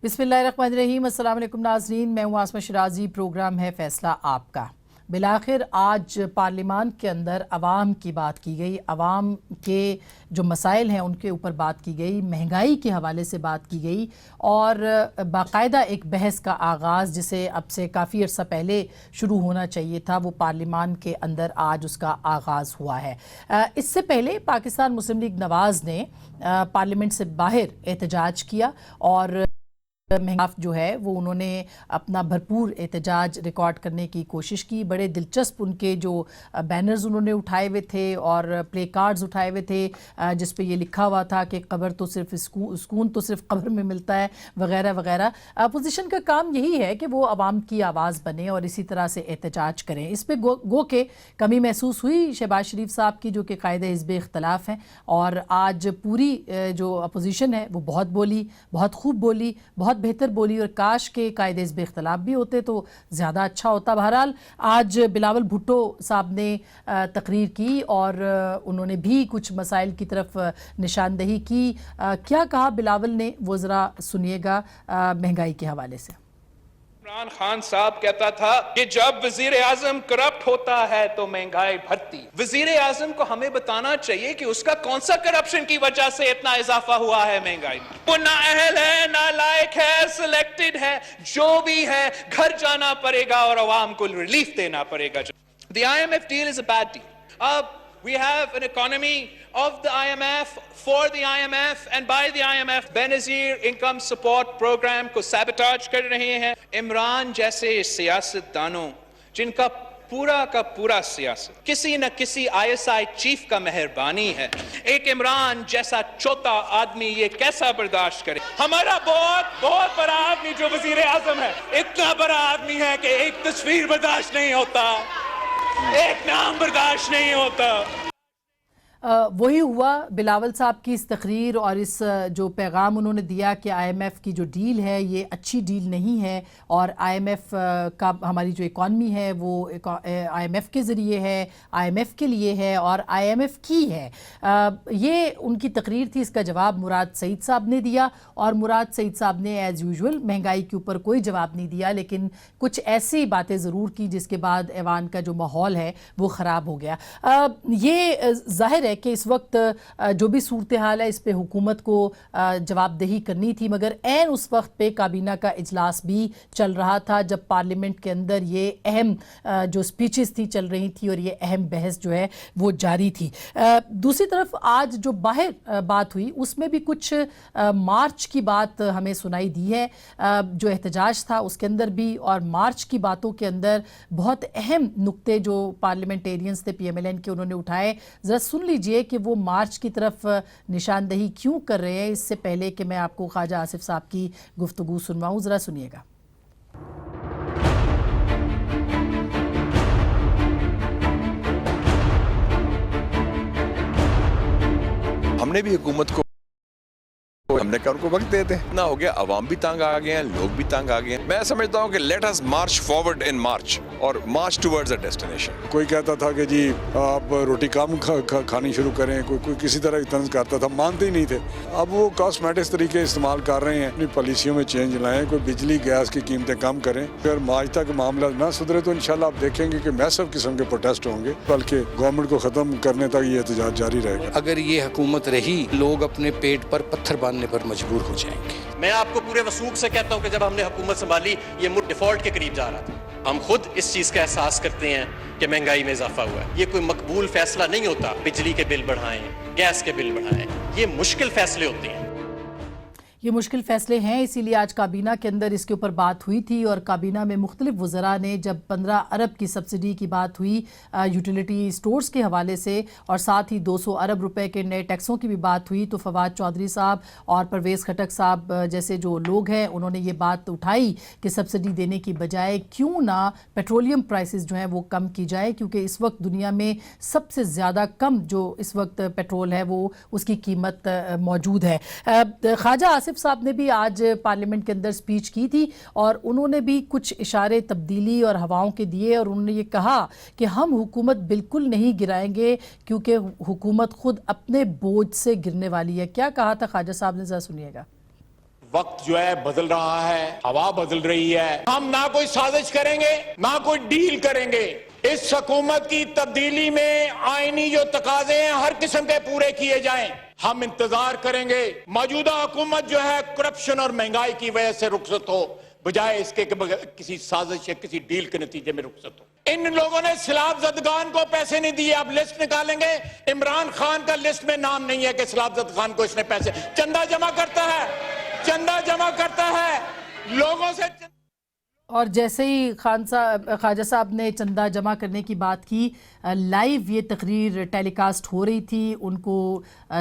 بسم اللہ الرحمن الرحیم۔ السلام علیکم ناظرین، میں ہوں آسمہ شرازی، پروگرام ہے فیصلہ آپ کا۔ بالآخر آج پارلیمان کے اندر عوام کی بات کی گئی، عوام کے جو مسائل ہیں ان کے اوپر بات کی گئی، مہنگائی کے حوالے سے بات کی گئی اور باقاعدہ ایک بحث کا آغاز جسے اب سے کافی عرصہ پہلے شروع ہونا چاہیے تھا، وہ پارلیمان کے اندر آج اس کا آغاز ہوا ہے۔ اس سے پہلے پاکستان مسلم لیگ نواز نے پارلیمنٹ سے باہر احتجاج کیا اور مہنگائی جو ہے وہ انہوں نے اپنا بھرپور احتجاج ریکارڈ کرنے کی کوشش کی۔ بڑے دلچسپ ان کے جو بینرز انہوں نے اٹھائے ہوئے تھے اور پلے کارڈز اٹھائے ہوئے تھے جس پہ یہ لکھا ہوا تھا کہ قبر تو صرف سکون تو صرف قبر میں ملتا ہے وغیرہ وغیرہ۔ اپوزیشن کا کام یہی ہے کہ وہ عوام کی آواز بنے اور اسی طرح سے احتجاج کریں۔ اس پہ گو کہ کمی محسوس ہوئی شہباز شریف صاحب کی، جو کہ قائد حزب اختلاف ہیں، اور آج پوری جو اپوزیشن ہے وہ بہت بولی، بہت خوب بولی، بہت بہتر بولی، اور کاش کے قائد حزب اختلاف بھی ہوتے تو زیادہ اچھا ہوتا۔ بہرحال آج بلاول بھٹو صاحب نے تقریر کی اور انہوں نے بھی کچھ مسائل کی طرف نشاندہی کی۔ کیا کہا بلاول نے وہ ذرا سنیے گا مہنگائی کے حوالے سے۔ عمران خان صاحب کہتا تھا کہ جب وزیر اعظم کرپٹ ہوتا ہے تو مہنگائی بڑھتی۔ وزیر اعظم کو ہمیں بتانا چاہیے کہ اس کا کون سا کرپشن کی وجہ سے اتنا اضافہ ہوا ہے مہنگائی میں۔ وہ نااہل ہے، نالائق ہے، سلیکٹڈ ہے، جو بھی ہے گھر جانا پڑے گا اور عوام کو ریلیف دینا پڑے گا۔ The IMF deal is a bad deal. اب we have an economy of the IMF, for the IMF and by the IMF. Benazir income support programme کو سیبوٹاج کر رہے ہیں۔ عمران جیسے سیاستدانوں جن کا پورا سیاست کسی نہ کسی ISI چیف کا مہربانی ہے، ایک عمران جیسا چوتھا آدمی یہ کیسا برداشت کرے؟ ہمارا بہت بڑا آدمی جو وزیر اعظم ہے اتنا بڑا آدمی ہے کہ ایک تصویر برداشت نہیں ہوتا، ایک نام برداشت نہیں ہوتا۔ وہی ہوا بلاول صاحب کی اس تقریر اور اس جو پیغام انہوں نے دیا کہ IMF کی جو ڈیل ہے یہ اچھی ڈیل نہیں ہے، اور IMF کا ہماری جو اکانومی ہے وہ IMF کے ذریعے ہے، IMF کے لیے ہے اور IMF کی ہے۔ یہ ان کی تقریر تھی۔ اس کا جواب مراد سعید صاحب نے دیا، اور مراد سعید صاحب نے ایز یوزول مہنگائی کے اوپر کوئی جواب نہیں دیا، لیکن کچھ ایسی باتیں ضرور کی جس کے بعد ایوان کا جو ماحول ہے وہ خراب ہو گیا۔ یہ ظاہر ہے کہ اس وقت جو بھی صورتحال ہے اس پہ حکومت کو جواب دہی کرنی تھی، مگر عین اس وقت پہ کابینہ کا اجلاس بھی چل رہا تھا جب پارلیمنٹ کے اندر یہ اہم جو سپیچز تھی چل رہی تھی اور یہ اہم بحث جو ہے وہ جاری تھی۔ دوسری طرف آج جو باہر بات ہوئی اس میں بھی کچھ مارچ کی بات ہمیں سنائی دی ہے، جو احتجاج تھا اس کے اندر بھی، اور مارچ کی باتوں کے اندر بہت اہم نقطے جو پارلیمنٹیرینز تھے PMLN کے انہوں نے اٹھائے۔ ذرا سن لیجئے کہ وہ مارچ کی طرف نشاندہی کیوں کر رہے ہیں، اس سے پہلے کہ میں آپ کو خواجہ آصف صاحب کی گفتگو سنواؤں، ذرا سنیے گا۔ ہم نے بھی حکومت کو ہم نے کہا ان کو وقت دے دیں، نہ ہو گیا، عوام بھی تنگ آ گئے ہیں، لوگ بھی تنگ آ گئے ہیں۔ میں سمجھتا ہوں کہ let us march forward and march اور مارچ ٹورڈز اے ڈیسٹینیشن۔ کوئی کہتا تھا کہ جی آپ روٹی کم کھانی شروع کریں، کوئی کسی طرح کی طنز کرتا تھا، مانتے ہی نہیں تھے۔ اب وہ کاسمیٹکس طریقے استعمال کر رہے ہیں، اپنی پالیسیوں میں چینج لائیں، کوئی بجلی گیس کی قیمتیں کم کریں۔ پھر مارچ تک معاملہ نہ سدھرے تو انشاءاللہ آپ دیکھیں گے کہ میسو قسم کے پروٹیسٹ ہوں گے، بلکہ گورنمنٹ کو ختم کرنے تک یہ احتجاج جاری رہے گا۔ اگر یہ حکومت رہی لوگ اپنے پیٹ پر پتھر باندھنے پر مجبور ہو جائیں گے۔ میں آپ کو پورے وثوق سے کہتا ہوں کہ جب ہم نے حکومت سنبھالی یہ ملک ڈیفالٹ کے قریب جا رہا تھا۔ ہم خود اس چیز کا احساس کرتے ہیں کہ مہنگائی میں اضافہ ہوا ہے۔ یہ کوئی مقبول فیصلہ نہیں ہوتا، بجلی کے بل بڑھائیں، گیس کے بل بڑھائیں، یہ مشکل فیصلے ہوتے ہیں۔ یہ مشکل فیصلے ہیں، اسی لیے آج کابینہ کے اندر اس کے اوپر بات ہوئی تھی، اور کابینہ میں مختلف وزراء نے جب 15 ارب کی سبسڈی کی بات ہوئی یوٹیلیٹی سٹورز کے حوالے سے، اور ساتھ ہی 200 ارب روپے کے نئے ٹیکسوں کی بھی بات ہوئی، تو فواد چودھری صاحب اور پرویز خٹک صاحب جیسے جو لوگ ہیں انہوں نے یہ بات اٹھائی کہ سبسڈی دینے کی بجائے کیوں نہ پیٹرولیم پرائسز جو ہیں وہ کم کی جائے، کیونکہ اس وقت دنیا میں سب سے زیادہ کم جو اس وقت پیٹرول ہے وہ اس کی قیمت موجود ہے۔ خواجہ آصف صاحب نے بھی آج پارلیمنٹ کے اندر سپیچ کی تھی، اور انہوں نے بھی کچھ اشارے تبدیلی اور ہواؤں کے دیے، اور انہوں نے یہ کہا کہ ہم حکومت بالکل نہیں گرائیں گے کیونکہ حکومت خود اپنے بوجھ سے گرنے والی ہے۔ کیا کہا تھا خواجہ صاحب نے، ذرا سنیے گا۔ وقت جو ہے بدل رہا ہے, ہوا بدل رہی ہے. ہم نہ کوئی سازش کریں گے نہ کوئی ڈیل کریں گے. اس حکومت کی تبدیلی میں آئینی جو تقاضے ہیں ہر قسم کے پورے کیے جائیں. ہم انتظار کریں گے موجودہ حکومت جو ہے کرپشن اور مہنگائی کی وجہ سے رخصت ہو, بجائے اس کے کہ کسی سازش یا کسی ڈیل کے نتیجے میں رخصت ہو. ان لوگوں نے سیلاب زدگان کو پیسے نہیں دیے. اب لسٹ نکالیں گے, عمران خان کا لسٹ میں نام نہیں ہے کہ سیلاب زدگان کو اس نے پیسے. چندہ جمع کرتا ہے لوگوں سے. اور جیسے ہی خواجہ صاحب نے چندہ جمع کرنے کی بات کی, لائیو یہ تقریر ٹیلی کاسٹ ہو رہی تھی, ان کو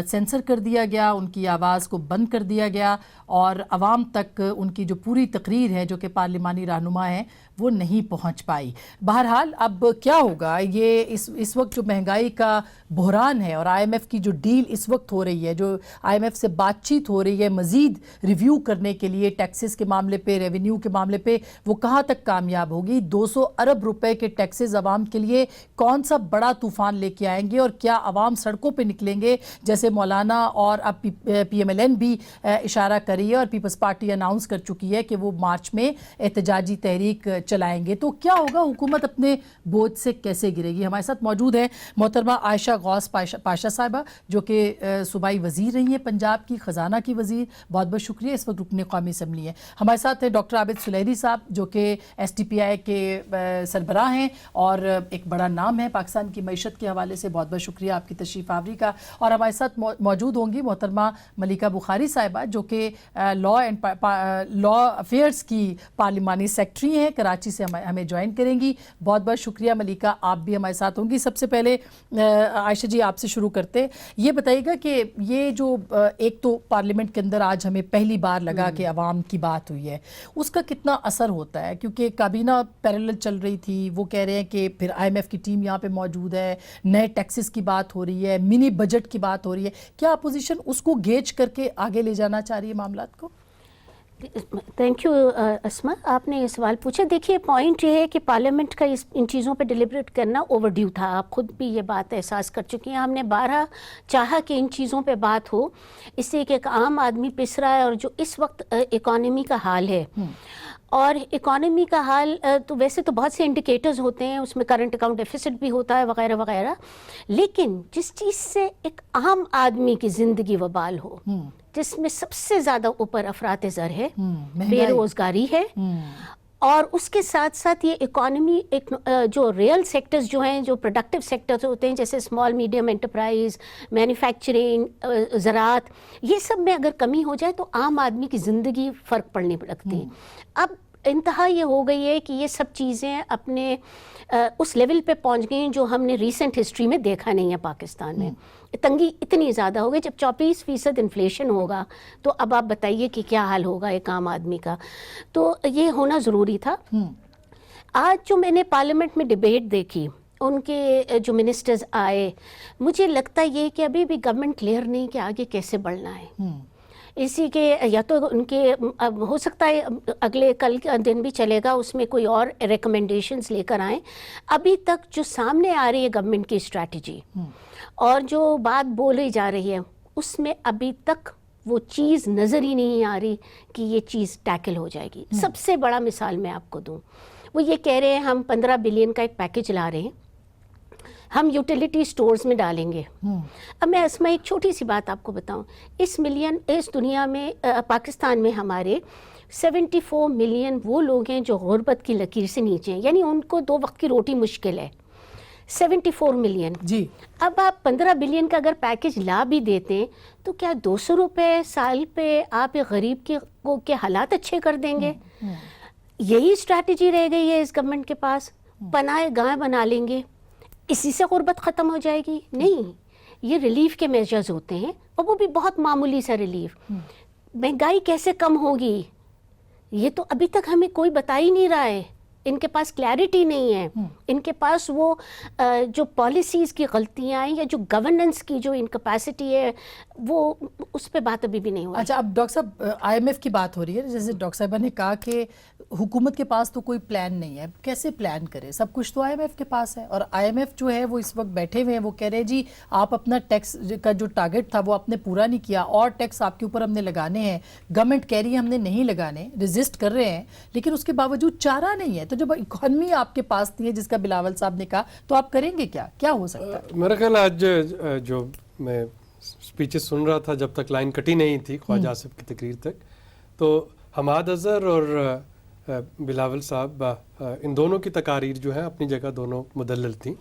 سینسر کر دیا گیا, ان کی آواز کو بند کر دیا گیا اور عوام تک ان کی جو پوری تقریر ہے جو کہ پارلیمانی رہنما ہیں وہ نہیں پہنچ پائی. بہرحال اب کیا ہوگا, یہ اس وقت جو مہنگائی کا بحران ہے اور آئی ایم ایف کی جو ڈیل اس وقت ہو رہی ہے, جو آئی ایم ایف سے بات چیت ہو رہی ہے مزید ریویو کرنے کے لیے ٹیکسز کے معاملے پہ, ریونیو کے معاملے پہ, وہ کہاں تک کامیاب ہوگی. 200 ارب روپے کے ٹیکسز عوام کے لیے کون سا بڑا طوفان لے کے آئیں گے, اور کیا عوام سڑکوں پہ نکلیں گے جیسے مولانا اور اب پی ایم ایل این بھی اشارہ کری ہے اور پیپلز پارٹی اناؤنس کر چکی ہے کہ وہ مارچ میں احتجاجی تحریک چلائیں گے. تو کیا ہوگا, حکومت اپنے بوجھ سے کیسے گرے گی. ہمارے ساتھ موجود ہیں محترمہ عائشہ غوث پاشا صاحبہ جو کہ صوبائی وزیر رہی ہیں پنجاب کی, خزانہ کی وزیر, بہت بہت شکریہ. اس وقت رکن قومی اسمبلی ہیں. ہمارے ساتھ ہیں ڈاکٹر عابد سلیری صاحب جو کہ ایس ٹی پی آئی کے سربراہ ہیں اور ایک بڑا نام ہے پاکستان کی معیشت کے حوالے سے. بہت بہت شکریہ آپ کی تشریف آوری کا. اور ہمارے ساتھ موجود ہوں گی محترمہ ملیکہ بخاری صاحبہ جو کہ لا افیئرز کی پارلیمانی سیکٹری ہیں, کراچی سے ہمیں جوائن کریں گی. بہت بہت شکریہ ملیکہ, آپ بھی ہمارے ساتھ ہوں گی. سب سے پہلے عائشہ جی آپ سے شروع کرتے, یہ بتائیے گا کہ یہ جو ایک تو پارلیمنٹ کے اندر آج ہمیں پہلی بار لگا کہ عوام کی بات ہوئی ہے, اس کا کتنا اثر ہوتا ہے, کیونکہ کابینہ پیرالل چل رہی تھی, وہ کہہ رہے ہیں کہ پھر آئی ایم ایف کی ٹیم یہاں پہ موجود ہے, نئے ٹیکسز کی بات ہو رہی ہے, منی بجٹ کی بات ہو رہی ہے. کیا اپوزیشن اس کو گیج کر کے آگے لے جانا چاہ رہی ہے معاملات کو؟ تھینک یو اسما, آپ نے یہ سوال پوچھا. دیکھیے پوائنٹ یہ ہے کہ پارلیمنٹ کا ان چیزوں پہ ڈیلیبریٹ کرنا اوور ڈیو تھا. آپ خود بھی یہ بات احساس کر چکی ہیں. ہم نے 12 چاہا کہ ان چیزوں پہ بات ہو, اس سے کہ ایک عام آدمی پس رہا ہے اور جو اس وقت اکانومی کا حال ہے, اور اکانومی کا حال تو ویسے تو بہت سے انڈیکیٹرز ہوتے ہیں, اس میں کرنٹ اکاؤنٹ ڈیفیسٹ بھی ہوتا ہے وغیرہ وغیرہ, لیکن جس چیز سے ایک عام آدمی کی زندگی وبال ہو, جس میں سب سے زیادہ اوپر افراط زر ہے, بے روزگاری ہے, اور اس کے ساتھ ساتھ یہ اکانومی جو ریئل سیکٹرز جو ہیں, جو پروڈکٹیو سیکٹرز ہوتے ہیں جیسے اسمال میڈیم انٹرپرائز, مینوفیکچرنگ, زراعت, یہ سب میں اگر کمی ہو جائے تو عام آدمی کی زندگی فرق پڑنے لگتی ہے. اب انتہا یہ ہو گئی ہے کہ یہ سب چیزیں اپنے اس لیول پہ پہنچ گئی جو ہم نے ریسنٹ ہسٹری میں دیکھا نہیں ہے پاکستان میں. تنگی اتنی زیادہ ہو گئی, جب 34% انفلیشن ہوگا تو اب آپ بتائیے کہ کیا حال ہوگا ایک عام آدمی کا. تو یہ ہونا ضروری تھا. آج جو میں نے پارلیمنٹ میں ڈیبیٹ دیکھی, ان کے جو منسٹرز آئے, مجھے لگتا یہ کہ ابھی بھی گورنمنٹ کلیئر نہیں کہ آگے کیسے بڑھنا ہے. اسی کے یا تو ان کے ہو سکتا ہے اگلے کل کا دن بھی چلے گا, اس میں کوئی اور ریکمنڈیشنز لے کر آئیں. ابھی تک جو سامنے آ رہی ہے گورنمنٹ کی اسٹریٹجی اور جو بات بولی جا رہی ہے, اس میں ابھی تک وہ چیز نظر ہی نہیں آ رہی کہ یہ چیز ٹیکل ہو جائے گی. سب سے بڑا مثال میں آپ کو دوں, وہ یہ کہہ رہے ہیں ہم 15 بلین کا ایک پیکج لا رہے ہیں, ہم یوٹیلیٹی سٹورز میں ڈالیں گے. اب میں اسما ایک چھوٹی سی بات آپ کو بتاؤں, اس دنیا میں پاکستان میں ہمارے 74 ملین وہ لوگ ہیں جو غربت کی لکیر سے نیچے ہیں, یعنی ان کو 2 وقت کی روٹی مشکل ہے. 74 ملین. جی. اب آپ 15 بلین کا اگر پیکج لا بھی دیتے ہیں تو کیا 200 روپے سال پہ آپ ایک غریب کے حالات اچھے کر دیں گے؟ یہی اسٹریٹجی رہ گئی ہے اس گورنمنٹ کے پاس, پناہ گاہ بنا لیں گے, اسی سے غربت ختم ہو جائے گی. نہیں, یہ ریلیف کے میجرز ہوتے ہیں اور وہ بھی بہت معمولی سا ریلیف. مہنگائی کیسے کم ہوگی یہ تو ابھی تک ہمیں کوئی بتا ہی نہیں رہا ہے. ان کے پاس کلیئرٹی نہیں ہے, ان کے پاس وہ جو پالیسیز کی غلطیاں ہیں یا جو گورننس کی جو انکیپیسٹی ہے وہ اس پہ بات ابھی بھی نہیں ہوئی. اچھا, اب ڈاکٹر صاحب آئی ایم ایف کی بات ہو رہی ہے, جیسے ڈاکٹر صاحبہ نے کہا کہ حکومت کے پاس تو کوئی پلان نہیں ہے, کیسے پلان کرے, سب کچھ تو آئی ایم ایف کے پاس ہے, اور آئی ایم ایف جو ہے وہ اس وقت بیٹھے ہوئے ہیں, وہ کہہ رہے جی آپ اپنا ٹیکس کا جو ٹارگٹ تھا وہ آپ نے پورا نہیں کیا, اور ٹیکس آپ کے اوپر ہم نے لگانے ہیں, گورنمنٹ کہہ رہی ہے ہم نے نہیں لگانے, ریزسٹ کر رہے ہیں, لیکن اس کے باوجود چارہ نہیں ہے. تو جب اکانومی آپ کے پاس نہیں ہے جس کا بلاول صاحب نے کہا, تو آپ کریں گے کیا ہو سکتا ہے؟ میرا خیال آج جو میں سپیچز سن رہا تھا جب تک لائن کٹی نہیں تھی خواجہ آصف کی تقریر تک, تو حماد اظہر اور بلاول صاحب ان دونوں کی تقاریر جو ہیں اپنی جگہ دونوں مدلل تھیں.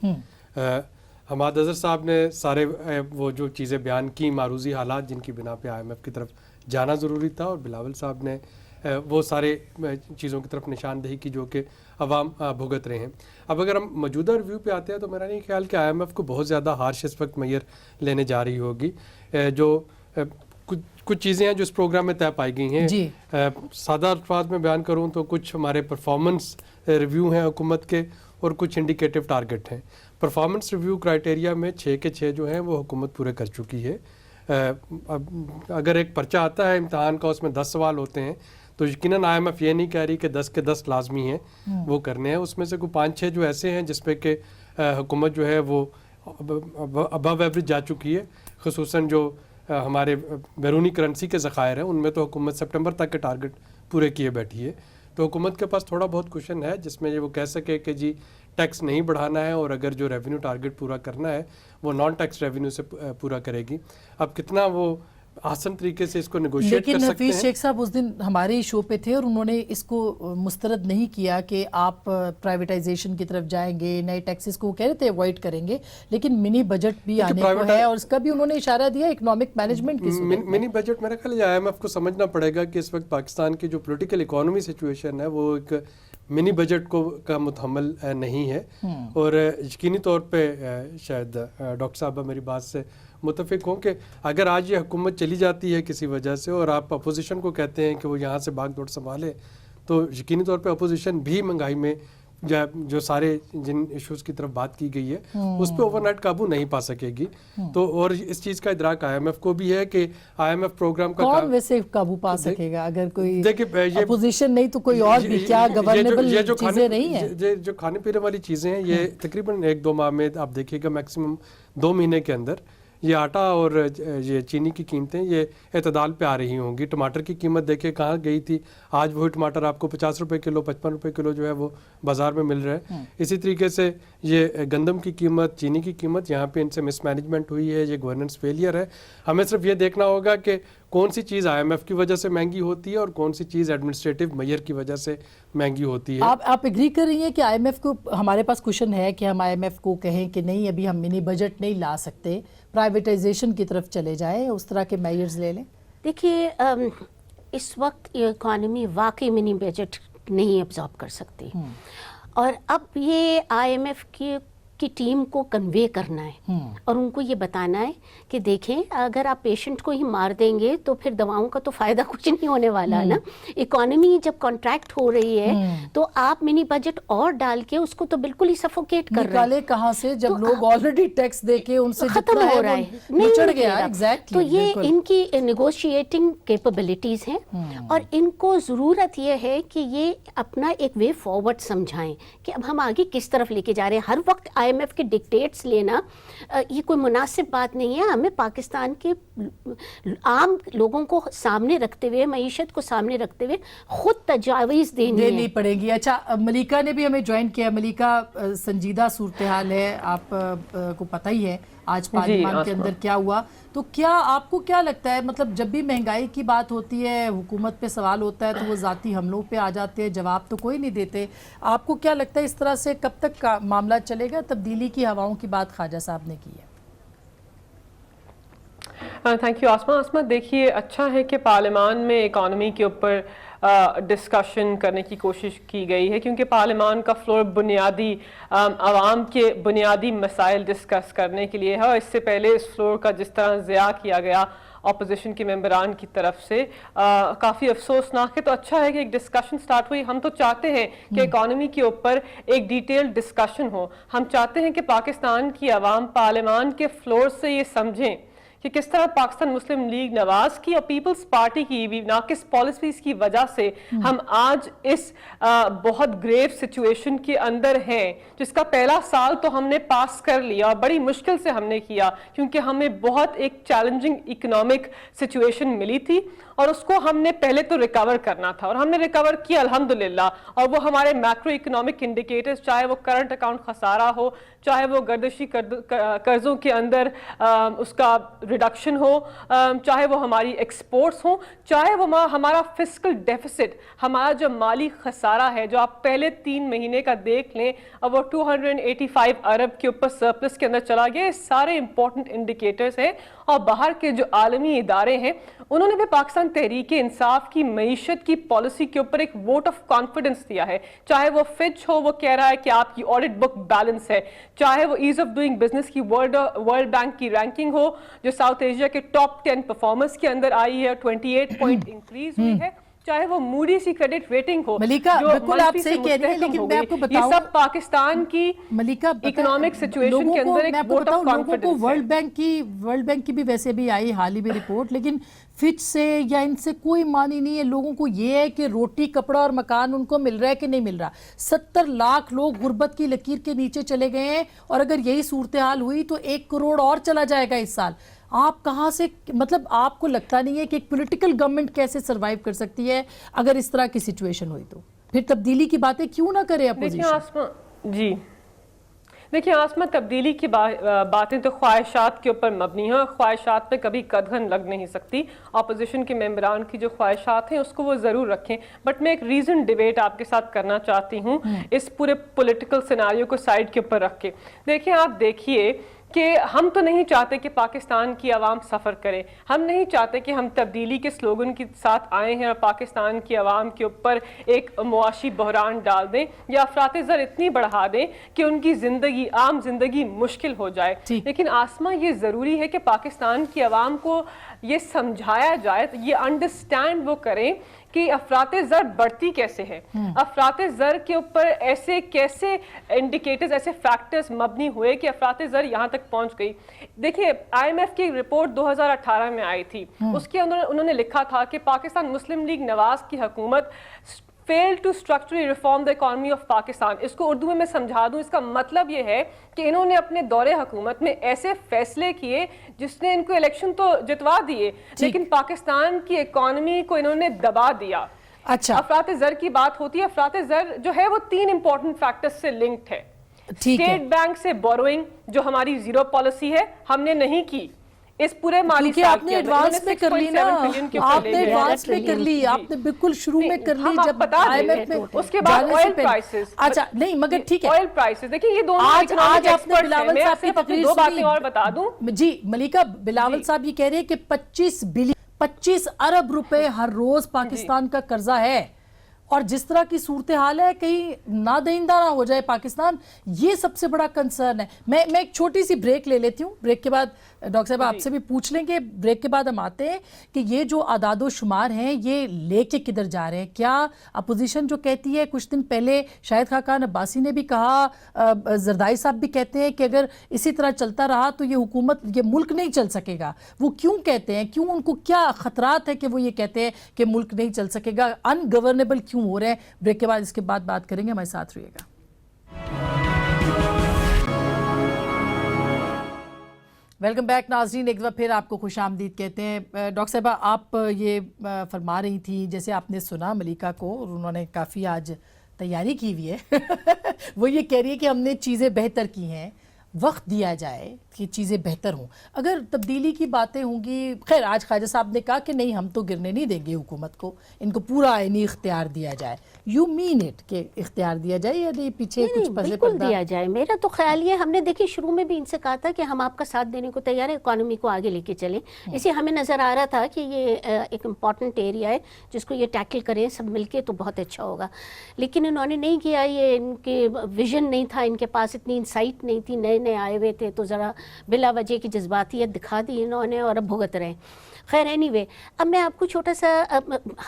حماد اظہر صاحب نے سارے وہ جو چیزیں بیان کی, معروضی حالات جن کی بنا پہ آئی ایم ایف کی طرف جانا ضروری تھا, اور بلاول صاحب نے وہ سارے چیزوں کی طرف نشاندہی کی جو کہ عوام بھگت رہے ہیں. اب اگر ہم موجودہ ریویو پہ آتے ہیں تو میرا نہیں خیال کہ آئی ایم ایف کو بہت زیادہ ہارش اس وقت میئر لینے جا رہی ہوگی. جو کچھ چیزیں ہیں جو اس پروگرام میں طے پائی گئی ہیں, جی سادہ الفاظ میں بیان کروں تو کچھ ہمارے پرفارمنس ریویو ہیں حکومت کے, اور کچھ انڈیکیٹو ٹارگٹ ہیں. پرفارمنس ریویو کرائٹیریا میں 6 کے 6 جو ہیں وہ حکومت پورے کر چکی ہے. اگر ایک پرچہ آتا ہے امتحان کا, اس میں 10 سوال ہوتے ہیں, تو یقیناً آئی ایم ایف یہ نہیں کہہ رہی کہ 10 کے 10 لازمی ہیں وہ کرنے ہیں. اس میں سے کوئی 5-6 جو ایسے ہیں جس پہ کہ حکومت جو ہے وہ ابو ایوریج جا چکی ہے, خصوصاً جو ہمارے بیرونی کرنسی کے ذخائر ہیں ان میں تو حکومت سپٹمبر تک کے ٹارگٹ پورے کیے بیٹھی ہے. تو حکومت کے پاس تھوڑا بہت کوشن ہے جس میں یہ وہ کہہ سکے کہ جی ٹیکس نہیں بڑھانا ہے, اور اگر جو ریونیو ٹارگٹ پورا کرنا ہے وہ نان ٹیکس ریونیو سے پورا کرے گی. اب کتنا وہ آسان طریقے سے اس کو نیگوشیٹ کر سکتے ہیں. لیکن حفیظ شیخ صاحب اس دن ہمارے شو پہ تھے اور انہوں نے اس کو مسترد نہیں کیا کہ آپ پرائیویٹائزیشن کی طرف جائیں گے, نئے ٹیکسز کو وہ کہہ رہے تھے اوائڈ کریں گے, لیکن منی بجٹ بھی آنے کو ہے, اور اس کا بھی انہوں نے اشارہ دیا اکنامک مینجمنٹ کی صورت میں. منی بجٹ میرا خیال ہے آئی ایم ایف کو سمجھنا پڑے گا کہ اس وقت پاکستان کی جو پولیٹیکل اکانومی سچویشن ہے وہ ایک منی بجٹ کو کا متحمل نہیں ہے. اور یقینی طور پہ شاید ڈاکٹر صاحبہ میری بات سے متفق ہوں کہ اگر آج یہ حکومت چلی جاتی ہے کسی وجہ سے اور آپ اپوزیشن کو کہتے ہیں کہ وہ یہاں سے بھاگ دوڑ سنبھالے, تو یقینی طور پہ اپوزیشن بھی مہنگائی میں جو سارے جن ایشوز کی طرف بات کی گئی ہے اس پہ اوور نائٹ قابو نہیں پا سکے گی. تو اور اس چیز کا ادراک آئی ایم ایف کو بھی ہے کہ آئی ایم ایف پروگرام کا کون ویسے قابو پا سکے گا اگر کوئی اپوزیشن نہیں تو کوئی اور بھی, کیا گورنیبل چیزیں نہیں ہیں؟ جو کھانے پینے والی چیزیں ہیں یہ تقریباً 1-2 ماہ میں آپ دیکھیے گا میکسیمم 2 مہینے کے اندر یہ آٹا اور یہ چینی کی قیمتیں یہ اعتدال پہ آ رہی ہوں گی. ٹماٹر کی قیمت دیکھیں کہاں گئی تھی, آج وہی ٹماٹر آپ کو 50 روپے کلو 55 روپے کلو جو ہے وہ بازار میں مل رہا ہے. اسی طریقے سے یہ گندم کی قیمت, چینی کی قیمت, یہاں پہ ان سے مس مینجمنٹ ہوئی ہے, یہ گورننس فیلئر ہے. ہمیں صرف یہ دیکھنا ہوگا کہ کون سی چیز آئی ایم ایف کی وجہ سے مہنگی ہوتی ہے اور کون سی چیز ایڈمنسٹریٹو میئر کی وجہ سے مہنگی ہوتی ہے. آپ ایگری کر رہی ہیں کہ آئی ایم ایف کو ہمارے پاس کوشن ہے کہ ہم آئی ایم ایف کو کہیں کہ نہیں ابھی ہم منی بجٹ نہیں لا سکتے, پرائیویٹائزیشن کی طرف چلے جائیں, اس طرح کے میئرز لے لیں؟ دیکھیے اس وقت یہ اکانومی واقعی منی بجٹ نہیں ابزارب کر سکتی, اور اب یہ آئی ایم ایف کی ٹیم کو کنوے کرنا ہے اور ان کو یہ بتانا ہے کہ دیکھیں اگر آپ پیشنٹ کو ہی مار دیں گے تو پھر دواؤں کا تو فائدہ کچھ نہیں ہونے والا ہے نا. اکانومی جب کانٹریکٹ ہو رہی ہے تو آپ منی بجٹ اور ڈال کے اس کو تو بالکل ہی سفوکیٹ کر رہے ہیں. کہاں سے جب لوگ آلریڈی ٹیکس دے کے ان سے ختم ہو رہا ہے چڑھ گیا. تو یہ ان کی نیگوشیٹنگ کیپیبلٹیز ہیں, اور ان کو ضرورت یہ ہے کہ یہ اپنا ایک وے فارورڈ سمجھائیں کہ اب ہم آگے کس طرف لے کے جا رہے ہیں. ہر وقت آئی ایم ایف کے ڈکٹیٹس لینا یہ کوئی مناسب بات نہیں ہے. ہمیں پاکستان کے عام لوگوں کو سامنے رکھتے ہوئے, معیشت کو سامنے رکھتے ہوئے خود تجاویز دینی پڑے گی. اچھا, ملیکہ نے بھی ہمیں جوائن کیا. ملیکہ, سنجیدہ صورتحال ہے, آپ کو پتہ ہی ہے آج پارلیمان کے اندر کیا ہوا, تو کیا آپ کو کیا لگتا ہے, مطلب جب بھی مہنگائی کی بات ہوتی ہے, حکومت پہ سوال ہوتا ہے تو وہ ذاتی حملوں پہ آ جاتے ہیں, جواب تو کوئی نہیں دیتے. آپ کو کیا لگتا ہے اس طرح سے کب تک معاملہ چلے گا؟ تبدیلی کی ہواؤں کی بات خواجہ صاحب نے کی ہے. تھینک یو آسما. دیکھیے اچھا ہے کہ پارلیمان میں اکانومی کے اوپر ڈسکشن کرنے کی کوشش کی گئی ہے, کیونکہ پارلیمان کا فلور بنیادی عوام کے بنیادی مسائل ڈسکس کرنے کے لیے ہے. اور اس سے پہلے اس فلور کا جس طرح ضیاع کیا گیا اپوزیشن کے ممبران کی طرف سے کافی افسوسناک ہے. تو اچھا ہے کہ ایک ڈسکشن سٹارٹ ہوئی. ہم تو چاہتے ہیں کہ اکانومی کے اوپر ایک ڈیٹیل ڈسکشن ہو. ہم چاہتے ہیں کہ پاکستان کی عوام پارلیمان کے فلور سے یہ سمجھیں کہ کس طرح پاکستان مسلم لیگ نواز کی اور پیپلز پارٹی کی بھی ناقص پالیسیز کی وجہ سے ہم آج اس بہت گریو سچویشن کے اندر ہیں, جس کا پہلا سال تو ہم نے پاس کر لیا اور بڑی مشکل سے ہم نے کیا, کیونکہ ہمیں بہت ایک چیلنجنگ اکنامک سچویشن ملی تھی اور اس کو ہم نے پہلے تو ریکور کرنا تھا, اور ہم نے ریکور کیا الحمدللہ. اور وہ ہمارے میکرو اکنامک انڈیکیٹرز, چاہے وہ کرنٹ اکاؤنٹ خسارہ ہو, چاہے وہ گردشی قرضوں کے اندر اس کا ریڈکشن ہو, چاہے وہ ہماری ایکسپورٹس ہوں, چاہے وہ ہمارا فسکل ڈیفیسٹ, ہمارا جو مالی خسارہ ہے جو آپ پہلے 3 مہینے کا دیکھ لیں, اب وہ 285 ارب کے اوپر سرپلس کے اندر چلا گیا. سارے امپورٹنٹ انڈیکیٹرز ہیں, اور باہر کے جو عالمی ادارے ہیں انہوں نے بھی پاکستان تحریک انصاف کی معیشت کی پالیسی کے اوپر ایک ووٹ آف کانفیڈنس دیا ہے. چاہے وہ فچ ہو, وہ کہہ رہا ہے کہ آپ کی آڈٹ بک بیلنس ہے, چاہے وہ ایز آف ڈوئنگ بزنس کی ورلڈ بینک کی رینکنگ ہو جو ساؤتھ ایشیا کے ٹاپ 10 پرفارمنس کے اندر آئی ہے, 28 پوائنٹ انکریز ہوئی ہے, چاہے وہ موڈی سی کریڈٹ ریٹنگ ہو ملیکہ بالکل آپ صحیح کہہ رہی ہیں, لیکن میں آپ کو بتاؤں, یہ سب پاکستان کی ملیکہ اکنامک سچویشن کے اندر ایک ووٹ آف کانفیڈنس ہے. ورلڈ بینک کی بھی ویسے بھی آئی حال ہی میں رپورٹ, لیکن فچ سے یا ان سے کوئی معنی نہیں ہے. لوگوں کو یہ ہے کہ روٹی کپڑا اور مکان ان کو مل رہا ہے کہ نہیں مل رہا. 70 لاکھ لوگ غربت کی لکیر کے نیچے چلے گئے ہیں, اور اگر یہی صورتحال ہوئی تو 1 کروڑ اور چلا جائے گا اس سال. آپ کہاں سے, مطلب آپ کو لگتا نہیں ہے کہ ایک پولیٹیکل گورنمنٹ کیسے سروائیو کر سکتی ہے اگر اس طرح کی سچویشن ہوئی؟ تو پھر تبدیلی کی باتیں کیوں نہ کرے اپوزیشن؟ جی دیکھیں آسما, تبدیلی کی باتیں تو خواہشات کے اوپر مبنی ہیں, اور خواہشات پہ کبھی قدغن لگ نہیں سکتی. اپوزیشن کے ممبران کی جو خواہشات ہیں اس کو وہ ضرور رکھیں, بٹ میں ایک ریزن ڈیبیٹ آپ کے ساتھ کرنا چاہتی ہوں اس پورے پولیٹیکل سیناریو کو سائڈ کے اوپر رکھ کے. دیکھیں آپ دیکھیے کہ ہم تو نہیں چاہتے کہ پاکستان کی عوام سفر کرے, ہم نہیں چاہتے کہ ہم تبدیلی کے سلوگن کے ساتھ آئے ہیں اور پاکستان کی عوام کے اوپر ایک معاشی بحران ڈال دیں یا افراط زر اتنی بڑھا دیں کہ ان کی زندگی, عام زندگی مشکل ہو جائے. لیکن آسما یہ ضروری ہے کہ پاکستان کی عوام کو یہ سمجھایا جائے, یہ انڈرسٹینڈ وہ کریں کہ افراط زر بڑھتی کیسے ہے, افراط زر کے اوپر ایسے کیسے انڈیکیٹرز, ایسے فیکٹرز مبنی ہوئے کہ افراط زر یہاں تک پہنچ گئی. دیکھیں IMF کی رپورٹ 2018 میں آئی تھی, اس کے اندر انہوں نے لکھا تھا کہ پاکستان مسلم لیگ نواز کی حکومت failed to structurally reform the economy of Pakistan. اس کو اردو میں سمجھا دوں, اس کا مطلب یہ ہے کہ انہوں نے اپنے دور حکومت میں ایسے فیصلے کیے جس نے ان کو الیکشن تو جتوا دیے, لیکن پاکستان کی اکانومی کو انہوں نے دبا دیا. اچھا, افراط زر کی بات ہوتی ہے, افراط زر جو ہے وہ 3 امپورٹنٹ فیکٹرز سے لنکڈ ہے. اسٹیٹ بینک سے بوروئنگ جو ہماری زیرو پالیسی ہے ہم نے نہیں کی اس پورے مالی سال آپ نے ایڈوانس میں کر لی نا, آپ نے ایڈوانس میں کر لی, آپ نے بالکل شروع میں کر لی جب IMF میں. اس کے بعد آئل پرائسز, اچھا نہیں مگر ٹھیک ہے, آئل پرائسز دیکھیں یہ دونوں آج آپ نے بلاول صاحب کی تقریر دو باتیں اور بتا دوں. جی ملیکہ, بلاول صاحب یہ کہہ رہے ہیں کہ 25 ارب روپے ہر روز پاکستان کا قرضہ ہے, اور جس طرح کی صورتحال ہے کہیں نادہندہ نہ ہو جائے پاکستان, یہ سب سے بڑا کنسرن ہے. میں ایک چھوٹی سی بریک لے لیتی ہوں, بریک کے بعد ڈاکٹر صاحب آپ سے بھی پوچھ لیں گے. بریک کے بعد ہم آتے ہیں کہ یہ جو اعداد و شمار ہیں یہ لے کے کدھر جا رہے ہیں. کیا اپوزیشن جو کہتی ہے, کچھ دن پہلے شاہد خاقان عباسی نے بھی کہا, زردائی صاحب بھی کہتے ہیں کہ اگر اسی طرح چلتا رہا تو یہ حکومت, یہ ملک نہیں چل سکے گا. وہ کیوں کہتے ہیں, کیوں ان کو کیا خطرات ہے کہ وہ یہ کہتے ہیں کہ ملک نہیں چل سکے گا, ان گورنیبل کیوں ہو رہے ہیں؟ بریک کے بعد اس کے بعد بات کریں گے, ہمارے ساتھ رہیے گا. ویلکم بیک ناظرین, ایک دفعہ پھر آپ کو خوش آمدید کہتے ہیں. ڈاکٹر صاحبہ آپ یہ فرما رہی تھیں, جیسے آپ نے سنا ملیکہ کو, اور انہوں نے کافی آج تیاری کی ہوئی ہے. وہ یہ کہہ رہی ہے کہ ہم نے چیزیں بہتر کی ہیں, وقت دیا جائے کہ چیزیں بہتر ہوں. اگر تبدیلی کی باتیں ہوں گی, خیر آج خواجہ صاحب نے کہا کہ نہیں ہم تو گرنے نہیں دیں گے حکومت کو, ان کو پورا آئینی اختیار دیا جائے. یو مین اٹ کہ اختیار دیا جائے یا نہیں پیچھے کچھ پسے بالکل دیا جائے؟ میرا تو خیال یہ, ہم نے دیکھی شروع میں بھی ان سے کہا تھا کہ ہم آپ کا ساتھ دینے کو تیار ہیں, اکانومی کو آگے لے کے چلیں. اسے ہمیں نظر آ رہا تھا کہ یہ ایک امپورٹنٹ ایریا ہے جس کو یہ ٹیکل کریں سب مل کے تو بہت اچھا ہوگا. لیکن انہوں نے نہیں کیا, یہ ان کے ویژن نہیں تھا, ان کے پاس اتنی انسائٹ نہیں تھی, نئے نئے آئے ہوئے تھے, تو ذرا بلا وجہ کی جذباتیت دکھا دی انہوں نے اور اب بھگت رہے ہیں. خیر اینی وے، اب میں آپ کو چھوٹا سا،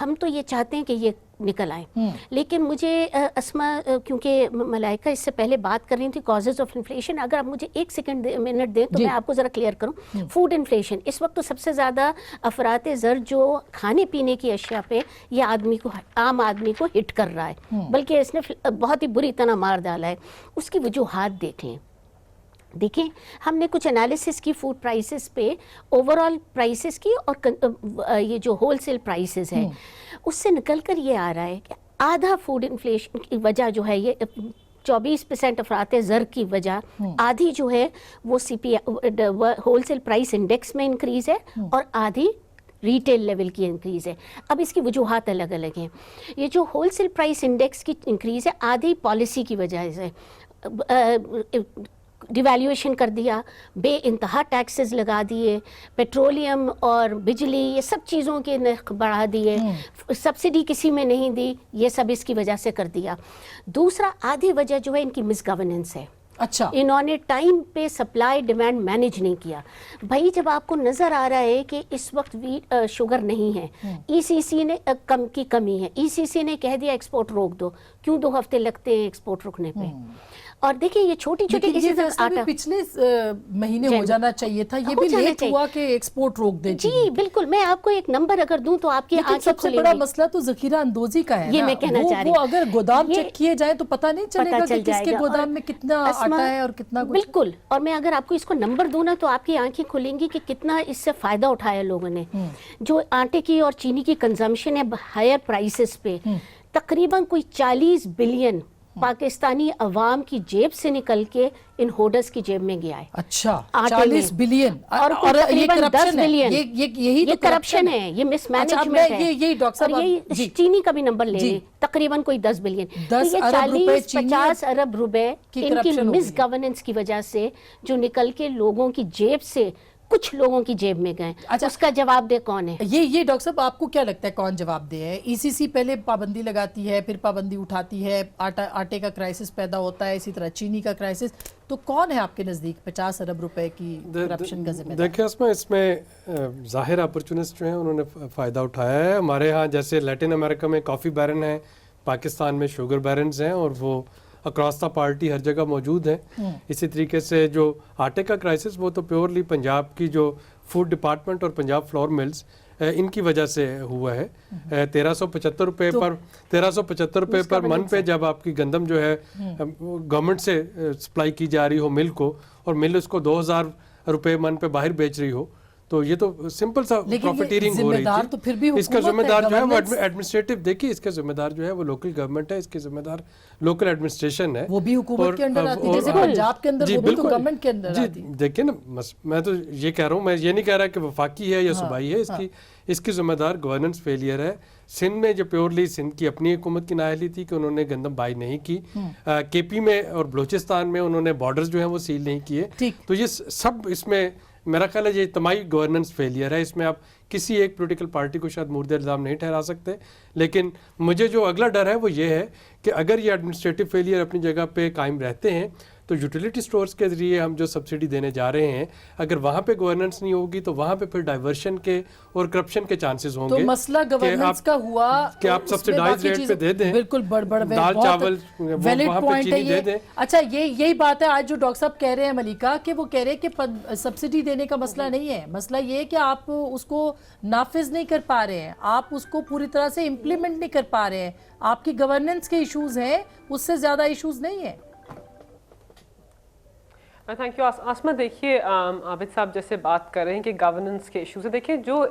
ہم تو یہ چاہتے ہیں کہ یہ نکل آئے، لیکن مجھے اسما، کیونکہ ملائکہ اس سے پہلے بات کر رہی تھی کازز آف انفلیشن، اگر آپ مجھے ایک منٹ دیں تو میں آپ کو ذرا کلیئر کروں. فوڈ انفلیشن اس وقت تو سب سے زیادہ افراط زر جو کھانے پینے کی اشیاء پہ یہ عام آدمی کو ہٹ کر رہا ہے، بلکہ اس نے بہت ہی بری طرح مار ڈالا ہے. اس کی وجوہات دیکھ لیں. دیکھیں ہم نے کچھ انالیسس کی فوڈ پرائسز پہ، اوور آل پرائسز کی، اور یہ جو ہول سیل پرائسز ہے اس سے نکل کر یہ آ رہا ہے کہ آدھا فوڈ انفلیشن کی وجہ جو ہے یہ 24% افراط زر کی وجہ، آدھی جو ہے وہ ہول سیل پرائس انڈیکس میں انکریز ہے، اور آدھی ریٹیل لیول کی انکریز ہے. اب اس کی وجوہات الگ الگ ہیں. یہ جو ہول سیل پرائس انڈیکس کی انکریز ہے، آدھی پالیسی کی وجہ سے، ڈیویلیویشن کر دیا، بے انتہا ٹیکسز لگا دیے، پیٹرولیم اور بجلی یہ سب چیزوں کے نرخ بڑھا دیے، سبسڈی کسی میں نہیں دی، یہ سب اس کی وجہ سے کر دیا. دوسرا آدھی وجہ جو ہے ان کی مس گورننس ہے. اچھا، انہوں نے ٹائم پہ سپلائی ڈیمانڈ مینیج نہیں کیا. بھائی جب آپ کو نظر آ رہا ہے کہ اس وقت شوگر نہیں ہے، ای سی سی نے کی کمی ہے، ای سی سی نے کہہ دیا ایکسپورٹ روک دو، کیوں 2 ہفتے لگتے ہیں ایکسپورٹ رکنے پہ؟ اور دیکھیں یہ چھوٹی چھوٹی یہ فیصلہ بھی پچھلے مہینے ہو جانا چاہیے تھا، یہ بھی لیٹ ہوا کہ ایکسپورٹ روک دیں. جی بالکل. میں آپ کو ایک نمبر اگر دوں تو آپ کی آنکھیں سب سے بڑا مسئلہ تو ذخیرہ اندوزی کا ہے. یہ میں کہنا چاہ رہی ہوں، وہ اگر گودام چیک کیے جائیں تو پتہ نہیں چلے گا کہ کس کے گودام میں کتنا آٹا ہے اور کتنا کچھ. بالکل. اور میں اگر آپ کو اس کو نمبر دوں نا تو آپ کی آنکھیں کھلیں گی کہ کتنا اس سے فائدہ اٹھایا لوگوں نے. جو آٹے کی اور چینی کی کنزمپشن ہے ہائر پرائسز پہ، تقریباً کوئی 40 بلین پاکستانی عوام کی جیب سے نکل کے ان ہولڈرز کی جیب میں گیا ہے. اچھا، 40 بلین. اور یہ کرپشن ہے، یہ کرپشن ہے، یہ مس مینجمنٹ ہے. یہی ڈاکٹر صاحب یہ چینی کا بھی نمبر لے لیں، تقریباً کوئی 10 بلین. 40-50 ارب روپے ان کی مس گورننس کی وجہ سے جو نکل کے لوگوں کی جیب سے کچھ لوگوں کی جیب میں گئے. اس کا جواب دہ کون ہے؟ یہ ڈاکٹر صاحب آپ کو کیا لگتا ہے کون جواب دہ ہے؟ ای سی سی پہلے پابندی لگاتی ہے، پھر پابندی اٹھاتی ہے، آٹے کا کرائسس پیدا ہوتا ہے، اسی طرح چینی کا کرائسس. تو کون ہے آپ کے نزدیک 50 ارب روپے کی کرپشن کا ذمہ دار؟ دیکھیں اس میں ظاہر اپرچونسٹ جو ہیں انہوں نے فائدہ اٹھایا ہے. ہمارے ہاں جیسے لیٹن امریکہ میں کافی بیرن ہیں، پاکستان میں شوگر بیرنز ہیں، اور وہ اکراس دا پارٹی ہر جگہ موجود ہیں. اسی طریقے سے جو آٹے کا کرائسس وہ تو پیورلی پنجاب کی جو فوڈ ڈپارٹمنٹ اور پنجاب فلور ملز ان کی وجہ سے ہوا ہے. 1375 روپے پر من پہ جب آپ کی گندم جو ہے گورنمنٹ سے سپلائی کی جا رہی ہو مل کو، اور مل اس کو 2000 روپے من پہ باہر بیچ رہی ہو، تو یہ تو سمپل سا پروفیٹیرنگ ہو رہی تھی. اس کا ذمہ دار جو ہے وہ ایڈمنسٹریٹو، دیکھیے اس کا ذمہ دار جو ہے وہ لوکل گورنمنٹ ہے، اس کے ذمہ دار لوکل ایڈمنسٹریشن ہے. وہ بھی حکومت کے انڈر آتی ہے، جیسے پنجاب کے اندر وہ بھی تو گورنمنٹ کے اندر آتی ہے. دیکھیں نا، میں تو یہ کہہ رہا ہوں، میں یہ نہیں کہہ رہا کہ وفاقی ہے یا صوبائی ہے، اس کی ذمہ دار گورننس فیلئر ہے. سندھ میں جو پیورلی سندھ کی اپنی حکومت کی نااہلی تھی کہ انہوں نے گندم بائی نہیں کی. کے پی میں اور بلوچستان میں انہوں نے بارڈرز جو ہیں وہ سیل نہیں کیے. تو یہ سب اس میں میرا خیال ہے یہ اجتماعی گورننس فیلئر ہے. اس میں آپ کسی ایک پولیٹیکل پارٹی کو شاید مورد الزام نہیں ٹھہرا سکتے، لیکن مجھے جو اگلا ڈر ہے وہ یہ ہے کہ اگر یہ ایڈمنسٹریٹو فیلئر اپنی جگہ پہ قائم رہتے ہیں تو یوٹیلیٹی سٹورز کے ذریعے ہم جو سبسڈی دینے جا رہے ہیں، اگر وہاں پہ گورننس نہیں ہوگی تو وہاں پہ پھر ڈائیورشن کے اور کرپشن کے چانسز ہوں گے. تو مسئلہ گورننس کا ہوا کہ آپ سبسڈائز ریٹ پہ دے دیں، بالکل دال چاول وہاں پہ چینی دے دیں. اچھا، یہی بات ہے آج جو ڈاکٹر صاحب کہہ رہے ہیں ملیکہ، کہ وہ کہہ رہے ہیں کہ سبسڈی دینے کا مسئلہ نہیں ہے، مسئلہ یہ ہے کہ آپ اس کو نافذ نہیں کر پا رہے ہیں، آپ اس کو پوری طرح سے امپلیمنٹ نہیں کر پا رہے ہیں. آپ کی گورننس کے ایشوز ہیں، اس سے زیادہ ایشوز نہیں ہیں. تھینک یو آسما. دیکھیے عابد صاحب جیسے بات کر رہے ہیں کہ گورننس کے ایشوز ہیں، دیکھیے جو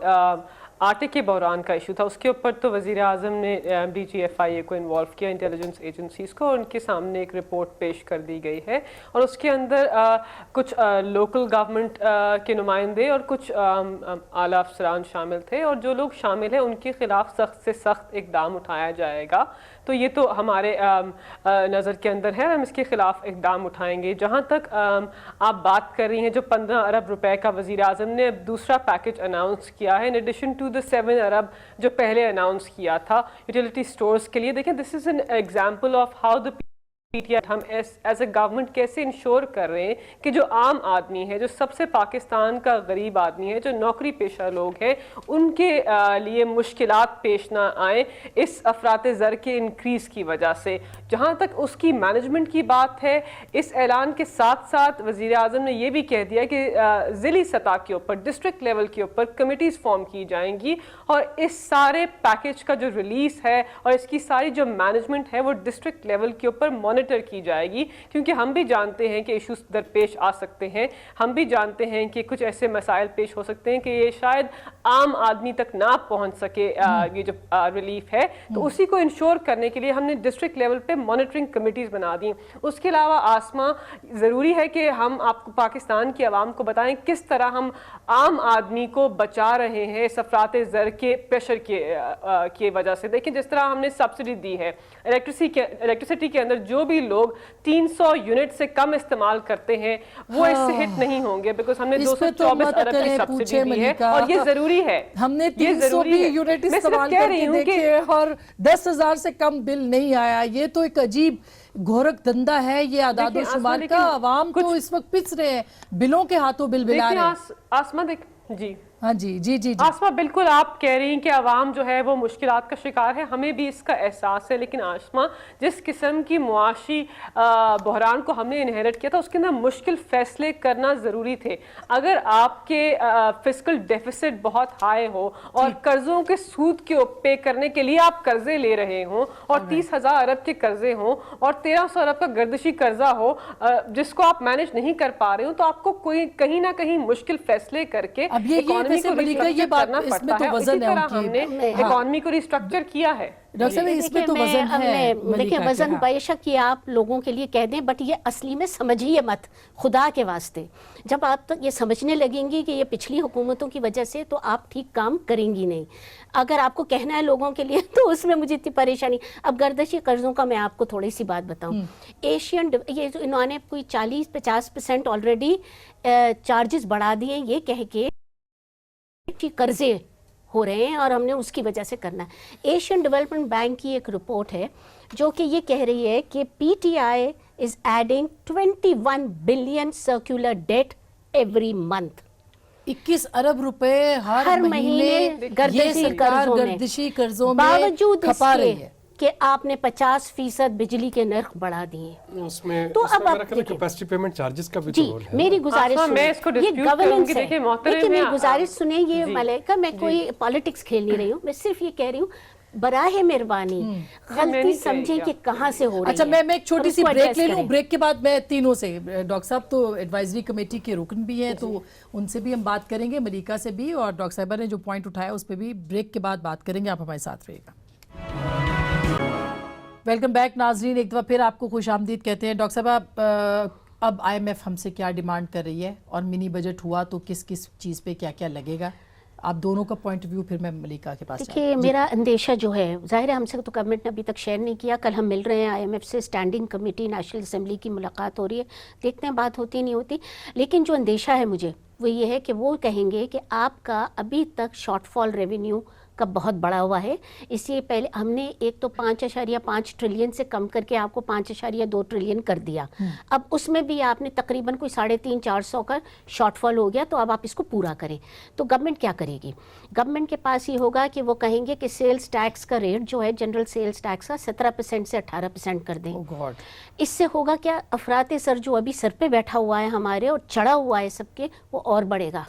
آٹے کے بحران کا ایشو تھا اس کے اوپر تو وزیر اعظم نے ڈی جی ایف آئی اے کو انوالو کیا، انٹیلیجنس ایجنسیز کو، اور ان کے سامنے ایک رپورٹ پیش کر دی گئی ہے، اور اس کے اندر کچھ لوکل گورنمنٹ کے نمائندے اور کچھ اعلیٰ افسران شامل تھے، اور جو لوگ شامل ہیں ان کے خلاف سخت سے سخت اقدام اٹھایا جائے گا. تو یہ تو ہمارے نظر کے اندر ہے، ہم اس کے خلاف اقدام اٹھائیں گے. جہاں تک آپ بات کر رہی ہیں جو 15 ارب روپے کا وزیر اعظم نے دوسرا پیکج اناؤنس کیا ہے ان ایڈیشن ٹو the 7 ارب جو پہلے اناؤنس کیا تھا یوٹیلیٹی سٹورز کے لیے. دیکھیں this is an example of how the ہم ایز اے گورنمنٹ کیسے انشور کر رہے ہیں کہ جو عام آدمی ہے, جو سب سے پاکستان کا غریب آدمی ہے, جو نوکری پیشہ لوگ ہیں, ان کے لیے مشکلات پیش نہ آئیں اس افراط زر کے انکریز کی وجہ سے. جہاں تک اس کی مینجمنٹ کی بات ہے, اس اعلان کے ساتھ ساتھ وزیر اعظم نے یہ بھی کہہ دیا کہ ضلعی سطح کے اوپر, ڈسٹرکٹ لیول کے اوپر کمیٹیز فارم کی جائیں گی, اور اس سارے پیکیج کا جو ریلیز ہے اور اس کی ساری جو مینجمنٹ ہے وہ ڈسٹرکٹ لیول کے اوپر مانیٹر کی جائے گی, کیونکہ ہم بھی جانتے ہیں کہ ایشوز درپیش آ سکتے ہیں, ہم بھی جانتے ہیں کہ کچھ ایسے مسائل پیش ہو سکتے ہیں کہ یہ شاید عام آدمی تک نہ پہنچ سکے یہ جو ریلیف ہے. تو اسی کو انشور کرنے کے لیے ہم نے ڈسٹرکٹ لیول پہ مانیٹرنگ کمیٹیز بنا دی. اس کے علاوہ آسما, ضروری ہے کہ ہم آپ کو پاکستان کی عوام کو بتائیں کس طرح ہم عام آدمی کو بچا رہے ہیں اس افراط زر کے پریشر کی وجہ سے. دیکھیں جس طرح ہم نے سبسڈی دی ہے الیکٹریسٹی کے اندر, جو بھی لوگ 300 یونٹ سے کم استعمال کرتے ہیں وہ اس سے ہٹ نہیں ہوں گے, بیکاز ہم نے 224 ارب کی سبسڈی دی ہے, اور یہ ضروری ہے. ہم نے 300 یونٹ استعمال کر کے دیکھے اور 10,000 سے کم بل نہیں آیا. یہ تو ایک عجیب گھورک دندہ ہے یہ اعداد و شمار کا. عوام تو اس وقت پس رہے ہیں, بلوں کے ہاتھوں بل بلا رہے ہیں. آسما جی ہاں جی آسما, بالکل آپ کہہ رہی ہیں کہ عوام جو ہے وہ مشکلات کا شکار ہے, ہمیں بھی اس کا احساس ہے. لیکن آسما, جس قسم کی معاشی بحران کو ہم نے انہیرٹ کیا تھا اس کے اندر مشکل فیصلے کرنا ضروری تھے. اگر آپ کے فسکل ڈیفیسٹ بہت ہائی ہو اور قرضوں کے سود کے پے کرنے کے لیے آپ قرضے لے رہے ہوں اور 30,000 ارب کے قرضے ہوں اور 1,300 ارب کا گردشی قرضہ ہو جس کو آپ مینج نہیں کر پا رہے ہوں, تو آپ کو کوئی کہیں نہ کہیں مشکل فیصلے کر کے اکانومی کو ریسٹرکچر کیا ہے. دیکھیں وزن بے شک یہ آپ لوگوں کے لیے کہہ دیں, بٹ یہ اصلی میں سمجھیے مت, خدا کے واسطے. جب آپ تک یہ سمجھنے لگیں گی کہ یہ پچھلی حکومتوں کی وجہ سے, تو آپ ٹھیک کام کریں گی نہیں. اگر آپ کو کہنا ہے لوگوں کے لیے تو اس میں مجھے اتنی پریشانی. اب گردشی قرضوں کا میں آپ کو تھوڑی سی بات بتاؤں. ایشین یہ جو انہوں نے کوئی 40-50% آلریڈی چارجز بڑھا دیے یہ کہہ کے قرضے ہو رہے ہیں اور ہم نے اس کی وجہ سے کرنا ہے. ایشین ڈیولپمنٹ بینک کی ایک رپورٹ ہے جو کہ یہ کہہ رہی ہے کہ P T I is adding 21 billion circular debt every month. 21 ارب روپے ہر مہینے گردشی قرضوں میں باوجود کھپا رہی ہے کہ آپ نے 50% بجلی کے نرخ بڑھا دیے. تو اب آپ کیپیسٹی پیمنٹ چارجز کا بھی جی میری گزارش سنیں, یہ گورننس ہے. لیکن میری گزارش سنیں, یہ ملائکہ میں کوئی پالیٹکس کھیل نہیں رہی ہوں, میں صرف یہ کہہ رہی ہوں براہ مہربانی غلطی سمجھے کہ کہاں سے ہو رہی ہے. اچھا میں ایک چھوٹی سی بریک لے لوں, بریک کے بعد میں تینوں سے, ڈاکٹر صاحب تو ایڈوائزری کمیٹی کے رکن بھی ہیں تو ان سے بھی ہم بات کریں گے, ملیکہ سے بھی, اور ڈاکٹر صاحبہ نے جو پوائنٹ اٹھایا اس پہ بھی بریک کے بعد بات کریں گے. آپ ہمارے ساتھ رہے گا. ویلکم بیک ناظرین, ایک دفعہ پھر آپ کو خوش آمدید کہتے ہیں. ڈاکٹر صاحب اب آئی ایم ایف ہم سے کیا ڈیمانڈ کر رہی ہے, اور منی بجٹ ہوا تو کس کس چیز پہ کیا کیا لگے گا, آپ دونوں کا پوائنٹ آف ویو پھر میں ملیکہ کے پاس. دیکھیے میرا اندیشہ جو ہے, ظاہر ہے ہم سے تو گورنمنٹ نے ابھی تک شیئر نہیں کیا. کل ہم مل رہے ہیں آئی ایم ایف سے, اسٹینڈنگ کمیٹی نیشنل اسمبلی کی ملاقات ہو رہی ہے, دیکھتے ہیں بات ہوتی نہیں ہوتی. لیکن جو اندیشہ ہے مجھے وہ یہ ہے کہ وہ کہیں گے کہ آپ کا ابھی تک شارٹ فال ریونیو کا بہت بڑا ہوا ہے. اس لیے پہلے ہم نے ایک تو 5.5 ٹریلین سے کم کر کے آپ کو 5.2 ٹریلین کر دیا. اب اس میں بھی آپ نے تقریباً کوئی 350-400 کا شارٹ فال ہو گیا, تو اب آپ اس کو پورا کریں. تو گورنمنٹ کیا کرے گی؟ گورنمنٹ کے پاس یہ ہوگا کہ وہ کہیں گے کہ سیلز ٹیکس کا ریٹ جو ہے جنرل سیلز ٹیکس کا 17% سے 18% کر دیں. اس سے ہوگا کیا, افراط زر جو ابھی سر پہ بیٹھا ہوا ہے ہمارے اور چڑھا ہوا ہے سب کے, وہ اور بڑھے گا.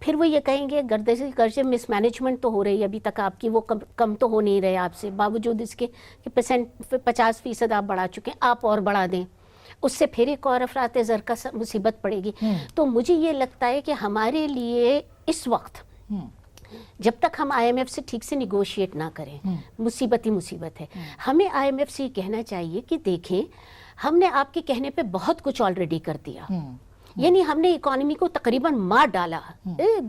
پھر وہ یہ کہیں گے گردشی قرضے مس مینجمنٹ تو ہو رہی ہے ابھی تک آپ کی, وہ کم تو ہو نہیں رہے آپ سے, باوجود اس کے کہ 50% آپ بڑھا چکے ہیں, آپ اور بڑھا دیں. اس سے پھر ایک اور افراط زر کا مصیبت پڑے گی. تو مجھے یہ لگتا ہے کہ ہمارے لیے اس وقت جب تک ہم آئی ایم ایف سے ٹھیک سے نیگوشیٹ نہ کریں, مصیبت ہی مصیبت ہے. ہمیں آئی ایم ایف سے یہ کہنا چاہیے کہ دیکھیں ہم نے آپ کے کہنے پہ بہت کچھ آلریڈی کر دیا, یعنی ہم نے اکانومی کو تقریباً مار ڈالا.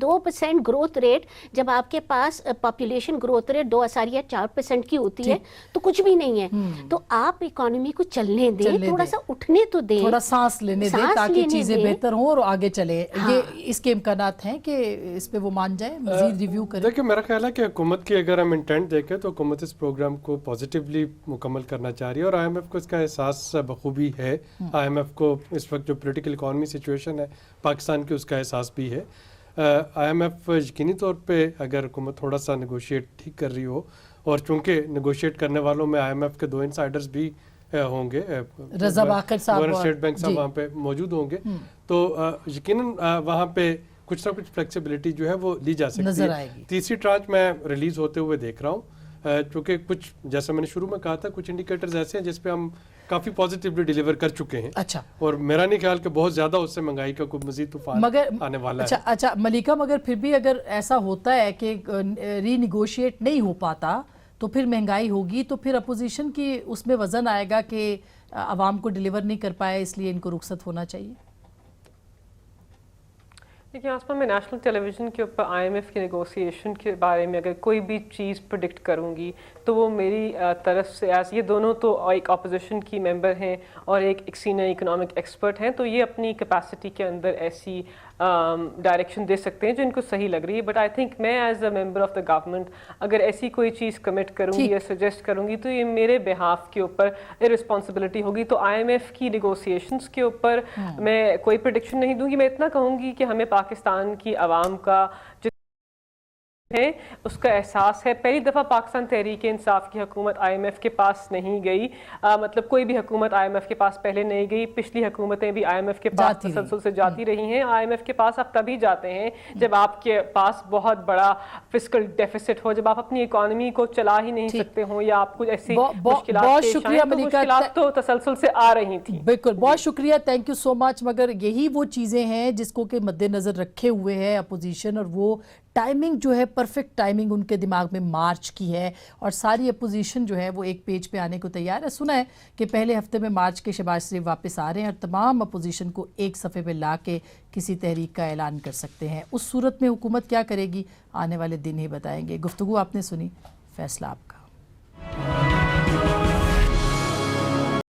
2% گروتھ ریٹ, جب آپ کے پاس پاپولیشن گروتھ ریٹ 2.4% کی ہوتی ہے تو کچھ بھی نہیں ہے. تو آپ اکانومی کو چلنے دیں, تھوڑا سا اٹھنے تو دیں, تھوڑا سانس لینے دیں تاکہ چیزیں بہتر ہوں اور آگے چلے. یہ اس کے امکانات ہیں کہ اس پہ وہ مان جائے, مزید ریویو کریں. دیکھیں میرا خیال ہے کہ حکومت کی اگر ہم انٹینٹ دیکھیں تو حکومت اس پروگرام کو پازیٹیولی مکمل کرنا چاہ رہی ہے, اور آئی ایم ایف کو اس کا احساس بخوبی ہے. آئی ایم ایف کو اس وقت جو پولیٹیکل اکانومی سچویشن ہے پاکستان کی, اس کا احساس بھی ہے. آئی ایم ایف یقینی طور پہ اگر حکومت تھوڑا سا نیگوشیٹ ٹھیک کر رہی ہو, اور چونکہ نیگوشیٹ کرنے والوں میں آئی ایم ایف کے 2 انسائڈرز بھی ہوں گے, رضا باقر صاحب گورنر اسٹیٹ بینک صاحب وہاں پہ موجود ہوں گے, تو یقیناً وہاں پہ کچھ نہ کچھ فلیکسیبلٹی جو ہے وہ لی جا سکتی ہے. تیسری ٹرانچ میں ریلیز ہوتے ہوئے دیکھ رہا ہوں, چونکہ کچھ جیسا میں نے شروع میں کہا تھا کچھ انڈیکیٹرز ایسے ہیں جس پہ ہم کافی پازیٹیولی ڈیلیور کر چکے ہیں. اچھا, اور میرا نہیں خیال کہ بہت زیادہ اس سے مہنگائی کا کوئی مزید طوفان آنے والا ہے. اچھا ملیکہ, مگر پھر بھی اگر ایسا ہوتا ہے کہ ری نیگوشیٹ نہیں ہو پاتا تو پھر مہنگائی ہوگی, تو پھر اپوزیشن کی اس میں وزن آئے گا کہ عوام کو ڈیلیور نہیں کر پائے اس لیے ان کو رخصت ہونا چاہیے. دیکھیں آسما, میں نیشنل ٹیلی ویژن کے اوپر آئی ایم ایف کی نیگوسیشن کے بارے میں اگر کوئی بھی چیز پرڈکٹ کروں گی تو وہ میری طرف سے, ایز یہ دونوں تو ایک اپوزیشن کی ممبر ہیں اور ایک سینئر اکنامک ایکسپرٹ ہیں, تو یہ اپنی کیپیسٹی کے اندر ایسی ڈائریکشن دے سکتے ہیں جو ان کو صحیح لگ رہی ہے. بٹ آئی تھنک میں as a member of the government اگر ایسی کوئی چیز کمٹ کروں گی یا سجیسٹ کروں گی تو یہ میرے بہاف کے اوپر رسپانسبلٹی ہوگی. تو آئی ایم ایف کی نیگوسیشنز کے اوپر میں کوئی پریڈکشن نہیں دوں گی. میں اتنا کہوں گی کہ ہمیں پاکستان کی عوام کا ہے اس کا احساس ہے. پہلی دفعہ پاکستان تحریک انصاف کی حکومت آئی ایم ایف کے پاس نہیں گئی, مطلب کوئی بھی حکومت آئی ایم ایف کے پاس پہلے نہیں گئی. پچھلی حکومتیں بھی آئی ایم ایف کے پاس تسلسل سے جاتی رہی ہیں. آئی ایم ایف کے پاس آپ تبھی جاتے ہیں جب آپ کے پاس بہت بڑا فسکل ڈیفیسٹ ہو, جب آپ اپنی اکانومی کو چلا ہی نہیں سکتے ہوں یا آپ کچھ ایسی مشکلات پیش آئیں. تو مشکلات تو تسلسل سے آ رہی تھیں. بالکل, بہت شکریہ, تھینک یو سو مچ. مگر یہی وہ چیزیں ہیں جس کو کہ مد نظر رکھے ہوئے ہے اپوزیشن, اور وہ ٹائمنگ جو ہے پرفیکٹ ٹائمنگ ان کے دماغ میں مارچ کی ہے, اور ساری اپوزیشن جو ہے وہ ایک پیج پہ آنے کو تیار ہے. سنا ہے کہ پہلے ہفتے میں مارچ کے شہباز شریف واپس آ رہے ہیں اور تمام اپوزیشن کو ایک صفحے پہ لا کے کسی تحریک کا اعلان کر سکتے ہیں. اس صورت میں حکومت کیا کرے گی آنے والے دن ہی بتائیں گے. گفتگو آپ نے سنی, فیصلہ آپ کا.